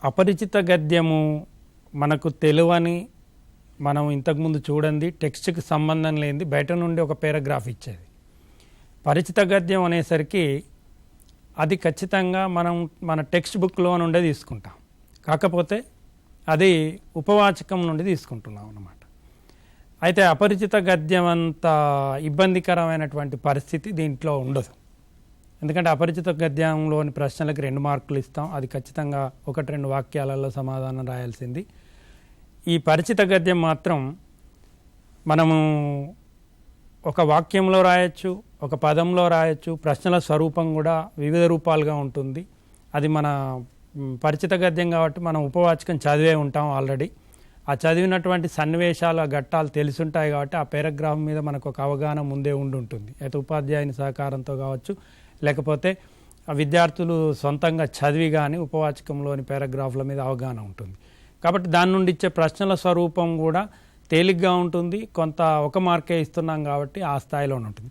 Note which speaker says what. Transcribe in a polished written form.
Speaker 1: అపరిచిత గద్యము మనకు తెలువని మనం ఇంతకుముందు చూడండి టెక్స్ట్కి సంబంధం లేనిది బయట నుండి ఒక పారాగ్రాఫ్ ఇచ్చేది. పరిచిత గద్యం అనేసరికి అది ఖచ్చితంగా మనం మన టెక్స్ట్ బుక్లో నుండే తీసుకుంటాం, కాకపోతే అది ఉపవాచకం నుండి తీసుకుంటున్నాం అన్నమాట. అయితే అపరిచిత గద్యం అంత ఇబ్బందికరమైనటువంటి పరిస్థితి దీంట్లో ఉండదు. ఎందుకంటే అపరిచిత గద్యంలోని ప్రశ్నలకు 2 మార్కులు ఇస్తాం, అది ఖచ్చితంగా 1-2 వాక్యాలలో సమాధానం రాయాల్సింది. ఈ పరిచిత గద్యం మాత్రం మనము ఒక వాక్యంలో రాయొచ్చు, ఒక పదంలో రాయొచ్చు, ప్రశ్నల స్వరూపం కూడా వివిధ రూపాలుగా ఉంటుంది. అది మన పరిచిత గద్యం కాబట్టి మనం ఉపవాచకం చదివే ఉంటాం ఆల్రెడీ. ఆ చదివినటువంటి సన్నివేశాలు ఆ ఘట్టాలు తెలుసుంటాయి కాబట్టి ఆ పారాగ్రాఫ్ మీద మనకు ఒక అవగాహన ముందే ఉంటుంది. అయితే ఉపాధ్యాయుని సహకారంతో కావచ్చు, లేకపోతే విద్యార్థులు సొంతంగా చదివి కానీ ఉపవాచకంలోని పారాగ్రాఫ్ల మీద అవగాహన ఉంటుంది. కాబట్టి దాని నుండి ఇచ్చే ప్రశ్నల స్వరూపం కూడా తేలిగ్గా ఉంటుంది. కొంత 1 మార్కే ఇస్తున్నాం కాబట్టి ఆ స్థాయిలో ఉంటుంది.